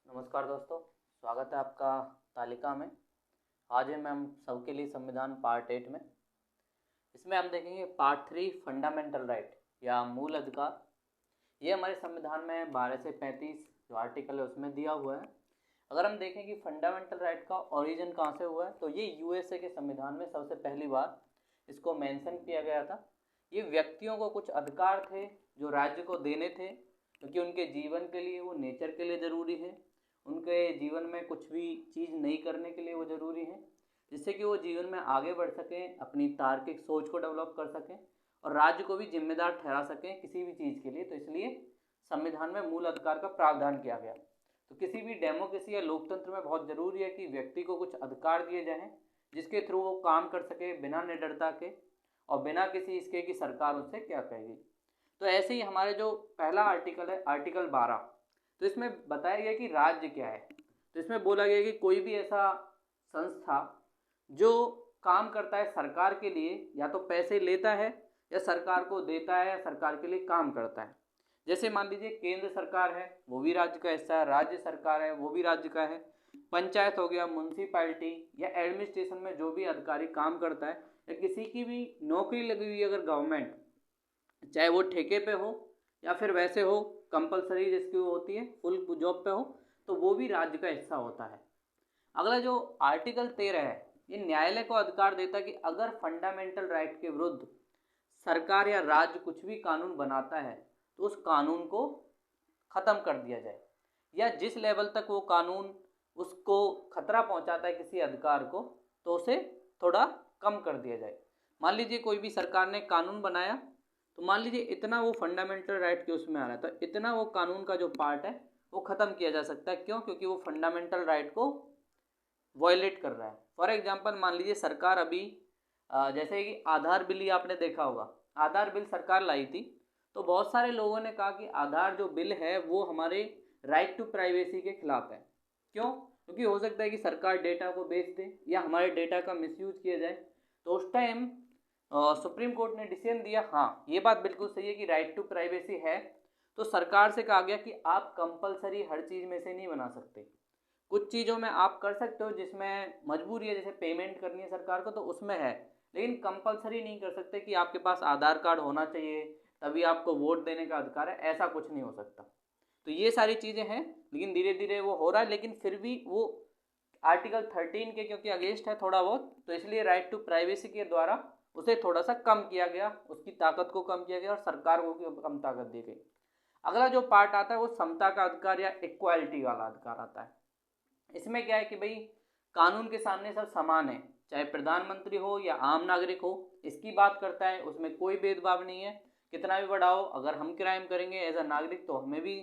नमस्कार दोस्तों, स्वागत है आपका तालिका में। आज है हम सबके लिए संविधान पार्ट 8 में। इसमें हम देखेंगे पार्ट 3 फंडामेंटल राइट या मूल अधिकार। ये हमारे संविधान में 12 से 35 जो आर्टिकल है उसमें दिया हुआ है। अगर हम देखें कि फंडामेंटल राइट का ओरिजिन कहाँ से हुआ है तो ये यूएसए के संविधान में सबसे पहली बार इसको मेंशन किया गया था। ये व्यक्तियों को कुछ अधिकार थे जो राज्य को देने थे, क्योंकि उनके जीवन के लिए वो नेचर के लिए ज़रूरी है, उनके जीवन में कुछ भी चीज़ नहीं करने के लिए वो ज़रूरी है, जिससे कि वो जीवन में आगे बढ़ सकें, अपनी तार्किक सोच को डेवलप कर सकें और राज्य को भी जिम्मेदार ठहरा सकें किसी भी चीज़ के लिए। तो इसलिए संविधान में मूल अधिकार का प्रावधान किया गया। तो किसी भी डेमोक्रेसी या लोकतंत्र में बहुत ज़रूरी है कि व्यक्ति को कुछ अधिकार दिए जाएँ जिसके थ्रू वो काम कर सके बिना निडरता के और बिना किसी इसके कि सरकार उससे क्या कहेगी। तो ऐसे ही हमारे जो पहला आर्टिकल है आर्टिकल 12, तो इसमें बताया गया कि राज्य क्या है। तो इसमें बोला गया कि कोई भी ऐसा संस्था जो काम करता है सरकार के लिए, या तो पैसे लेता है या सरकार को देता है या सरकार के लिए काम करता है। जैसे मान लीजिए केंद्र सरकार है वो भी राज्य का हिस्सा है, राज्य सरकार है वो भी राज्य का है, पंचायत हो गया, म्यूनसिपैलिटी या एडमिनिस्ट्रेशन में जो भी अधिकारी काम करता है, या किसी की भी नौकरी लगी हुई अगर गवर्नमेंट, चाहे वो ठेके पे हो या फिर वैसे हो कंपलसरी जिसकी वो होती है फुल जॉब पे हो, तो वो भी राज्य का हिस्सा होता है। अगला जो आर्टिकल 13 है ये न्यायालय को अधिकार देता है कि अगर फंडामेंटल राइट के विरुद्ध सरकार या राज्य कुछ भी कानून बनाता है तो उस कानून को ख़त्म कर दिया जाए, या जिस लेवल तक वो कानून उसको खतरा पहुंचाता है किसी अधिकार को तो उसे थोड़ा कम कर दिया जाए। मान लीजिए कोई भी सरकार ने कानून बनाया, तो मान लीजिए इतना वो फंडामेंटल राइट के उसमें आ रहा है, तो इतना वो कानून का जो पार्ट है वो ख़त्म किया जा सकता है। क्यों? क्योंकि वो फंडामेंटल राइट को वायलेट कर रहा है। फॉर एग्जांपल मान लीजिए सरकार अभी जैसे कि आधार बिल ही आपने देखा होगा, आधार बिल सरकार लाई थी, तो बहुत सारे लोगों ने कहा कि आधार जो बिल है वो हमारे राइट टू प्राइवेसी के खिलाफ है। क्यों? क्योंकि हो सकता है कि सरकार डेटा को बेच दे या हमारे डेटा का मिसयूज किया जाए। तो उस टाइम सुप्रीम कोर्ट ने डिसीजन दिया, हाँ ये बात बिल्कुल सही है कि राइट टू प्राइवेसी है, तो सरकार से कहा गया कि आप कंपलसरी हर चीज़ में से नहीं बना सकते, कुछ चीज़ों में आप कर सकते हो जिसमें मजबूरी है, जैसे पेमेंट करनी है सरकार को तो उसमें है, लेकिन कंपलसरी नहीं कर सकते कि आपके पास आधार कार्ड होना चाहिए तभी आपको वोट देने का अधिकार है, ऐसा कुछ नहीं हो सकता। तो ये सारी चीज़ें हैं, लेकिन धीरे धीरे वो हो रहा है, लेकिन फिर भी वो आर्टिकल 13 के क्योंकि अगेंस्ट है थोड़ा बहुत, तो इसलिए राइट टू प्राइवेसी के द्वारा उसे थोड़ा सा कम किया गया, उसकी ताकत को कम किया गया और सरकार को कम ताकत दी गई। अगला जो पार्ट आता है वो समता का अधिकार या इक्वालिटी वाला अधिकार आता है। इसमें क्या है कि भाई कानून के सामने सब समान है, चाहे प्रधानमंत्री हो या आम नागरिक हो, इसकी बात करता है। उसमें कोई भेदभाव नहीं है, कितना भी बड़ा हो, अगर हम क्राइम करेंगे एज अ नागरिक तो हमें भी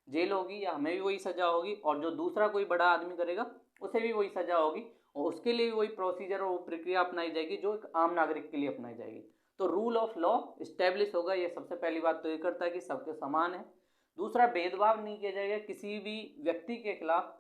जेल होगी या हमें भी वही सजा होगी, और जो दूसरा कोई बड़ा आदमी करेगा उसे भी वही सजा होगी और उसके लिए भी वही प्रोसीजर और वो प्रक्रिया अपनाई जाएगी जो एक आम नागरिक के लिए अपनाई जाएगी। तो रूल ऑफ लॉ इस्टेब्लिश होगा। ये सबसे पहली बात तो ये करता है कि सबके समान है। दूसरा, भेदभाव नहीं किया जाएगा किसी भी व्यक्ति के खिलाफ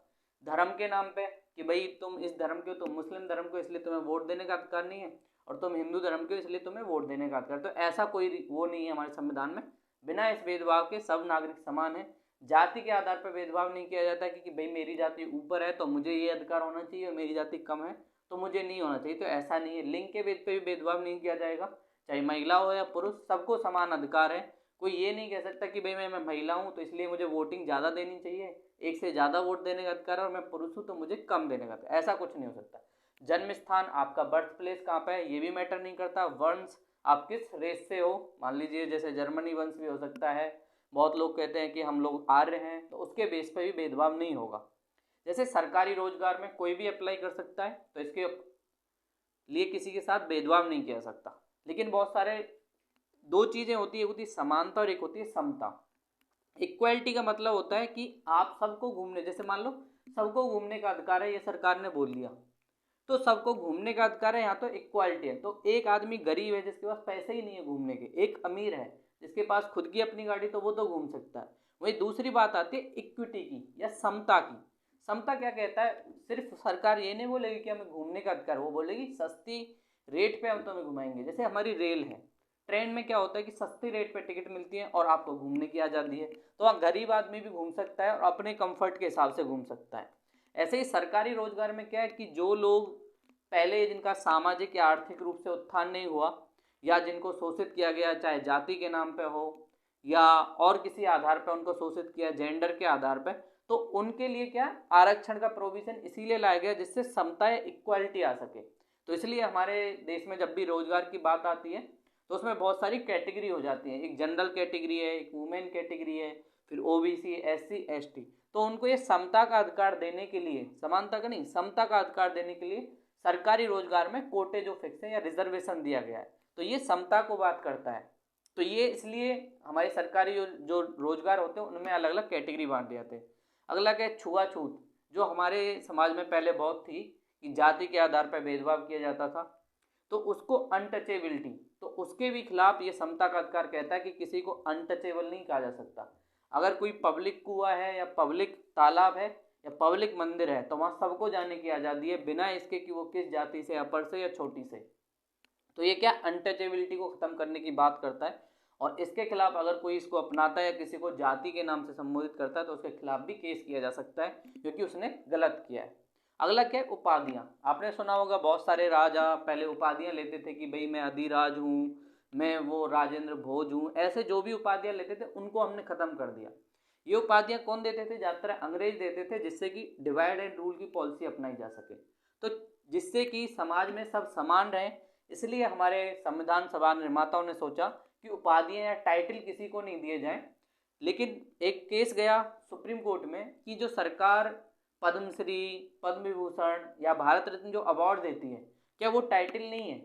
धर्म के नाम पे, कि भाई तुम इस धर्म के हो, तुम मुस्लिम धर्म को इसलिए तुम्हें वोट देने का अधिकार नहीं है, और तुम हिंदू धर्म के हो इसलिए तुम्हें वोट देने का अधिकार। तो ऐसा कोई वो नहीं है हमारे संविधान में। बिना इस भेदभाव के सब नागरिक समान है। जाति के आधार पर भेदभाव नहीं किया जाता कि भाई मेरी जाति ऊपर है तो मुझे ये अधिकार होना चाहिए और मेरी जाति कम है तो मुझे नहीं होना चाहिए। तो ऐसा नहीं है। लिंग के भेद पे भी भेदभाव नहीं किया जाएगा, चाहे महिला हो या पुरुष, सबको समान अधिकार है। कोई ये नहीं कह सकता कि भाई मैं महिला हूँ तो इसलिए मुझे वोटिंग ज़्यादा देनी चाहिए, एक से ज़्यादा वोट देने का अधिकार है, और मैं पुरुष हूँ तो मुझे कम देने का अधिकार, ऐसा कुछ नहीं हो सकता। जन्म स्थान, आपका बर्थ प्लेस कहाँ पे है ये भी मैटर नहीं करता। वंश, आप किस रेस से हो, मान लीजिए जैसे जर्मनी वंश भी हो सकता है, बहुत लोग कहते हैं कि हम लोग आर्य हैं, तो उसके बेस पे भी भेदभाव नहीं होगा। जैसे सरकारी रोजगार में कोई भी अप्लाई कर सकता है तो इसके लिए किसी के साथ भेदभाव नहीं किया सकता। लेकिन बहुत सारे दो चीज़ें होती है, होती समानता और एक होती है समता। इक्वालिटी का मतलब होता है कि आप सबको घूमने, जैसे मान लो सबको घूमने का अधिकार है, ये सरकार ने बोल दिया तो सबको घूमने का अधिकार है, यहाँ तो इक्वालिटी है। तो एक आदमी गरीब है जिसके पास पैसे ही नहीं है घूमने के, एक अमीर है जिसके पास खुद की अपनी गाड़ी तो वो तो घूम सकता है। वही दूसरी बात आती है इक्विटी की या समता की। समता क्या कहता है, सिर्फ सरकार ये नहीं बोलेगी कि हमें घूमने का अधिकार, वो बोलेगी सस्ती रेट पे हम तुम्हें घुमाएंगे। जैसे हमारी रेल है, ट्रेन में क्या होता है कि सस्ती रेट पे टिकट मिलती है और आपको घूमने की आज़ादी है, तो वहाँ गरीब आदमी भी घूम सकता है और अपने कंफर्ट के हिसाब से घूम सकता है। ऐसे ही सरकारी रोजगार में क्या है कि जो लोग पहले जिनका सामाजिक या आर्थिक रूप से उत्थान नहीं हुआ या जिनको शोषित किया गया, चाहे जाति के नाम पे हो या और किसी आधार पर उनको शोषित किया, जेंडर के आधार पर, तो उनके लिए क्या आरक्षण का प्रोविजन इसीलिए लाया गया जिससे समता या इक्वालिटी आ सके। तो इसलिए हमारे देश में जब भी रोजगार की बात आती है तो उसमें बहुत सारी कैटेगरी हो जाती है। एक जनरल कैटेगरी है, एक वुमेन कैटेगरी है, फिर ओबीसी, एससी, एसटी। तो उनको ये समता का अधिकार देने के लिए, समानता का नहीं, समता का अधिकार देने के लिए सरकारी रोजगार में कोटे जो फिक्स है या रिजर्वेशन दिया गया है, तो ये समता को बात करता है। तो ये इसलिए हमारे सरकारी जो रोजगार होते हैं उनमें अलग अलग कैटेगरी बांट दिए जाते हैं। अगला क्या है, छुआछूत, जो हमारे समाज में पहले बहुत थी कि जाति के आधार पर भेदभाव किया जाता था, तो उसको अनटचेबिलिटी, तो उसके भी खिलाफ ये समता का अधिकार कहता है कि किसी को अनटचेबल नहीं कहा जा सकता। अगर कोई पब्लिक कुआं है या पब्लिक तालाब है या पब्लिक मंदिर है तो वहाँ सबको जाने की आज़ादी है, बिना इसके कि वो किस जाति से, अपर से या छोटी से। तो ये क्या अनटचेबिलिटी को ख़त्म करने की बात करता है और इसके खिलाफ अगर कोई इसको अपनाता है या किसी को जाति के नाम से संबोधित करता है तो उसके खिलाफ भी केस किया जा सकता है क्योंकि उसने गलत किया है। अगला क्या है, उपाधियाँ। आपने सुना होगा बहुत सारे राजा पहले उपाधियाँ लेते थे कि भाई मैं अधिराज हूँ, मैं वो राजेंद्र भोज हूँ, ऐसे जो भी उपाधियाँ लेते थे उनको हमने ख़त्म कर दिया। ये उपाधियाँ कौन देते थे? ज़्यादातर अंग्रेज देते थे, जिससे कि डिवाइड एंड रूल की पॉलिसी अपनाई जा सके, तो जिससे कि समाज में सब समान रहें। इसलिए हमारे संविधान सभा निर्माताओं ने सोचा कि उपाधियाँ या टाइटल किसी को नहीं दिए जाएं। लेकिन एक केस गया सुप्रीम कोर्ट में कि जो सरकार पद्मश्री, पद्म विभूषण या भारत रत्न जो अवार्ड देती है, क्या वो टाइटल नहीं है?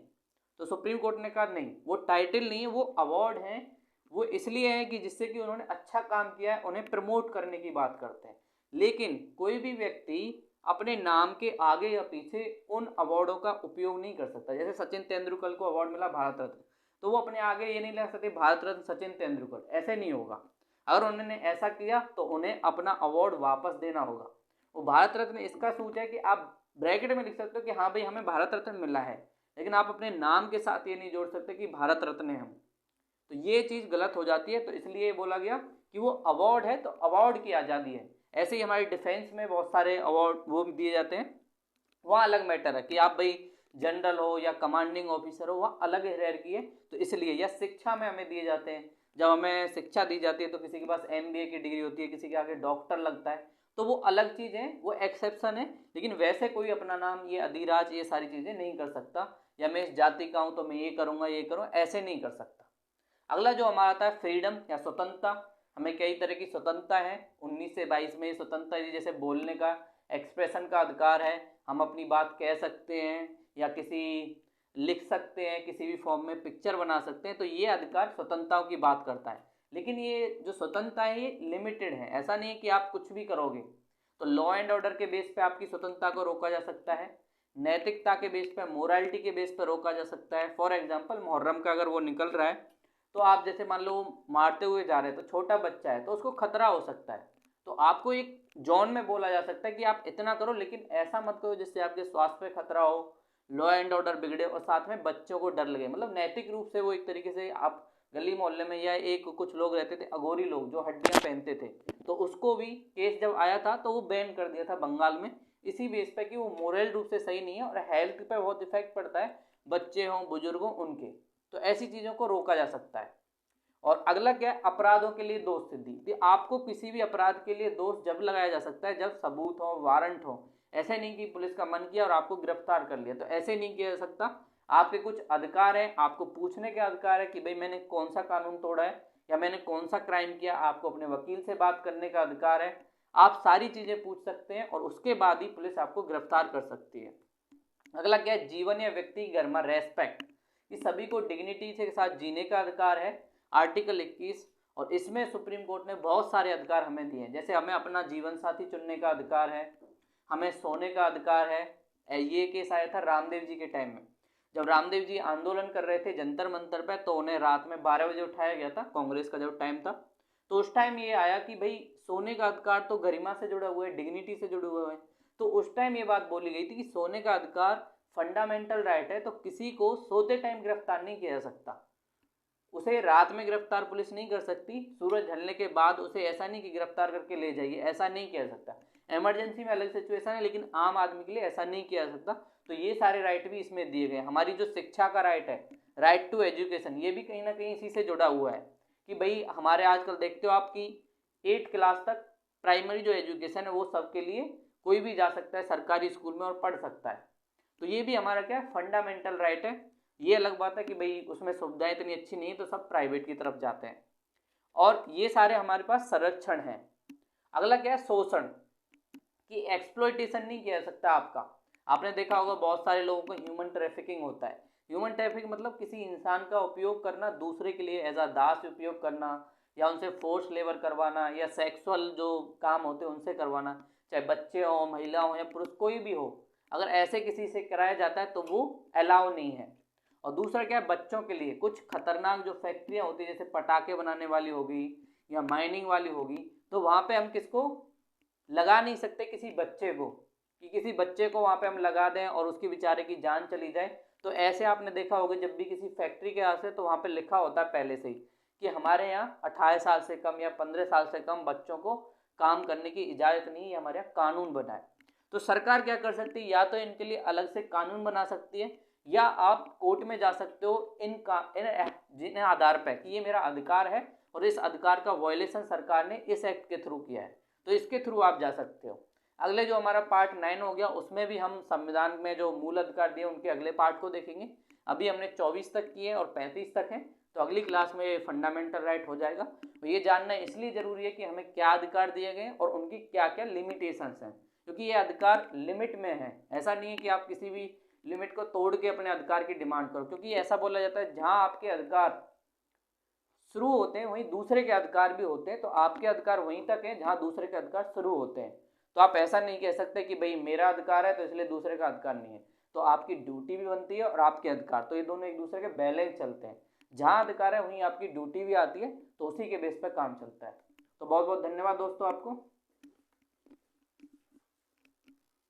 तो सुप्रीम कोर्ट ने कहा नहीं, वो टाइटल नहीं है, वो अवार्ड है। वो इसलिए है कि जिससे कि उन्होंने अच्छा काम किया है, उन्हें प्रमोट करने की बात करते हैं। लेकिन कोई भी व्यक्ति अपने नाम के आगे या पीछे उन अवार्डों का उपयोग नहीं कर सकता। जैसे सचिन तेंदुलकर को अवार्ड मिला भारत रत्न, तो वो अपने आगे ये नहीं लिख सकते भारत रत्न सचिन तेंदुलकर, ऐसे नहीं होगा। अगर उन्होंने ऐसा किया तो उन्हें अपना अवार्ड वापस देना होगा। वो भारत रत्न इसका सूच है कि आप ब्रैकेट में लिख सकते हो कि हाँ भाई हमें भारत रत्न मिला है, लेकिन आप अपने नाम के साथ ये नहीं जोड़ सकते कि भारत रत्न है हम। तो ये चीज़ गलत हो जाती है, तो इसलिए बोला गया कि वो अवार्ड है तो अवार्ड की आज़ादी है। ऐसे ही हमारे डिफेंस में बहुत सारे अवार्ड वो भी दिए जाते हैं, वहाँ अलग मैटर है कि आप भाई जनरल हो या कमांडिंग ऑफिसर हो, वहाँ अलग हायरार्की है। तो इसलिए, या शिक्षा में हमें दिए जाते हैं, जब हमें शिक्षा दी जाती है तो किसी के पास एमबीए की डिग्री होती है, किसी के आगे डॉक्टर लगता है, तो वो अलग चीज़ है, वो एक्सेप्शन है। लेकिन वैसे कोई अपना नाम ये अधिराज ये सारी चीज़ें नहीं कर सकता, या मैं इस जाति का हूँ तो मैं ये करूँगा ये करूँ, ऐसे नहीं कर सकता। अगला जो हमारा आता है फ्रीडम या स्वतंत्रता। हमें कई तरह की स्वतंत्रता है, 19 से 22 में स्वतंत्रता है, जैसे बोलने का, एक्सप्रेशन का अधिकार है, हम अपनी बात कह सकते हैं या किसी लिख सकते हैं, किसी भी फॉर्म में पिक्चर बना सकते हैं, तो ये अधिकार स्वतंत्रताओं की बात करता है। लेकिन ये जो स्वतंत्रता है ये लिमिटेड है, ऐसा नहीं है कि आप कुछ भी करोगे। तो लॉ एंड ऑर्डर के बेस पे आपकी स्वतंत्रता को रोका जा सकता है, नैतिकता के बेस पे, मोरालिटी के बेस पे रोका जा सकता है। फॉर एग्जाम्पल मुहर्रम का अगर वो निकल रहा है तो आप जैसे मान लो मारते हुए जा रहे हैं, तो छोटा बच्चा है तो उसको खतरा हो सकता है, तो आपको एक जोन में बोला जा सकता है कि आप इतना करो, लेकिन ऐसा मत करो जिससे आपके स्वास्थ्य पे खतरा हो, लॉ एंड ऑर्डर बिगड़े और साथ में बच्चों को डर लगे। मतलब नैतिक रूप से वो एक तरीके से, आप गली मोहल्ले में या एक कुछ लोग रहते थे अघोरी लोग जो हड्डियां पहनते थे, तो उसको भी केस जब आया था तो वो बैन कर दिया था बंगाल में, इसी बेस पे कि वो मोरल रूप से सही नहीं है और हेल्थ पे बहुत इफेक्ट पड़ता है, बच्चे हों बुजुर्ग हों उनके। तो ऐसी चीज़ों को रोका जा सकता है। और अगला क्या है, अपराधों के लिए दोष सिद्धि। आपको किसी भी अपराध के लिए दोष जब लगाया जा सकता है जब सबूत हो, वारंट हो। ऐसे नहीं कि पुलिस का मन किया और आपको गिरफ्तार कर लिया, तो ऐसे नहीं किया जा सकता। आपके कुछ अधिकार हैं, आपको पूछने के अधिकार है कि भाई मैंने कौन सा कानून तोड़ा है या मैंने कौन सा क्राइम किया, आपको अपने वकील से बात करने का अधिकार है, आप सारी चीज़ें पूछ सकते हैं और उसके बाद ही पुलिस आपको गिरफ्तार कर सकती है। अगला क्या है, जीवन या व्यक्ति की गरिमा, रेस्पेक्ट, कि सभी को डिग्निटी के साथ जीने का अधिकार है, आर्टिकल 21। और इसमें सुप्रीम कोर्ट ने बहुत सारे अधिकार हमें दिए हैं, जैसे हमें अपना जीवन साथी चुनने का अधिकार है, हमें सोने का अधिकार है। ये केस आया था रामदेव जी के टाइम में, जब रामदेव जी आंदोलन कर रहे थे जंतर मंतर पर, तो उन्हें रात में 12 बजे उठाया गया था, कांग्रेस का जब टाइम था, तो उस टाइम ये आया कि भाई सोने का अधिकार तो गरिमा से जुड़ा हुआ है, डिग्निटी से जुड़े हुए हैं। तो उस टाइम ये बात बोली गई थी कि सोने का अधिकार फंडामेंटल राइट है, तो किसी को सोते टाइम गिरफ्तार नहीं किया जा सकता। उसे रात में गिरफ्तार पुलिस नहीं कर सकती, सूरज ढलने के बाद उसे ऐसा नहीं कि गिरफ्तार करके ले जाइए, ऐसा नहीं किया सकता। इमरजेंसी में अलग सिचुएशन है, लेकिन आम आदमी के लिए ऐसा नहीं किया जा सकता। तो ये सारे राइट भी इसमें दिए गए। हमारी जो शिक्षा का राइट है, राइट टू एजुकेशन, ये भी कहीं ना कहीं इसी से जुड़ा हुआ है कि भाई हमारे आजकल देखते हो आप कि 8 क्लास तक प्राइमरी जो एजुकेशन है वो सबके लिए, कोई भी जा सकता है सरकारी स्कूल में और पढ़ सकता है। तो ये भी हमारा क्या है, फंडामेंटल राइट है। ये अलग बात है कि भाई उसमें सुविधाएं इतनी अच्छी नहीं है तो सब प्राइवेट की तरफ जाते हैं, और ये सारे हमारे पास संरक्षण है। अगला क्या है, शोषण, कि एक्सप्लॉइटेशन नहीं किया जा सकता आपका। आपने देखा होगा बहुत सारे लोगों को ह्यूमन ट्रैफिकिंग होता है। ह्यूमन ट्रैफिकिंग मतलब किसी इंसान का उपयोग करना दूसरे के लिए, एज अ दास उपयोग करना, या उनसे फोर्स लेबर करवाना, या सेक्सुअल जो काम होते हैं उनसे करवाना, चाहे बच्चे हों, महिला हों या पुरुष, कोई भी हो, अगर ऐसे किसी से कराया जाता है तो वो अलाउ नहीं है। और दूसरा क्या है, बच्चों के लिए कुछ खतरनाक जो फैक्ट्रियाँ होती है, जैसे पटाखे बनाने वाली होगी या माइनिंग वाली होगी, तो वहाँ पे हम किसको लगा नहीं सकते, किसी बच्चे को, कि किसी बच्चे को वहाँ पे हम लगा दें और उसकी बेचारे की जान चली जाए। तो ऐसे आपने देखा होगा जब भी किसी फैक्ट्री के यहाँ से, तो वहाँ पे लिखा होता है पहले से ही कि हमारे यहाँ 18 साल से कम या 15 साल से कम बच्चों को काम करने की इजाज़त नहीं है, हमारे यहाँ कानून बना है। तो सरकार क्या कर सकती है, या तो इनके लिए अलग से कानून बना सकती है, या आप कोर्ट में जा सकते हो जिन आधार पर कि ये मेरा अधिकार है और इस अधिकार का वायलेशन सरकार ने इस एक्ट के थ्रू किया है, तो इसके थ्रू आप जा सकते हो। अगले जो हमारा पार्ट 9 हो गया, उसमें भी हम संविधान में जो मूल अधिकार दिए उनके अगले पार्ट को देखेंगे। अभी हमने 24 तक किए और 35 तक हैं, तो अगली क्लास में फंडामेंटल राइट हो जाएगा। तो ये जानना इसलिए जरूरी है कि हमें क्या अधिकार दिए गए और उनकी क्या क्या लिमिटेशंस हैं, क्योंकि ये अधिकार लिमिट में है। ऐसा नहीं है कि आप किसी भी लिमिट को तोड़ के अपने अधिकार की डिमांड करो, क्योंकि ऐसा बोला जाता है जहां आपके अधिकार शुरू होते हैं वहीं दूसरे के अधिकार भी होते हैं, तो आपके अधिकार वहीं तक हैं जहां दूसरे के अधिकार शुरू होते हैं। तो आप ऐसा नहीं कह सकते कि भाई मेरा अधिकार है तो इसलिए दूसरे का अधिकार नहीं है। तो आपकी ड्यूटी भी बनती है और आपके अधिकार, तो ये दोनों एक दूसरे के बैलेंस चलते हैं। जहां अधिकार है वहीं आपकी ड्यूटी भी आती है, तो उसी के बेस पर काम चलता है। तो बहुत बहुत धन्यवाद दोस्तों आपको।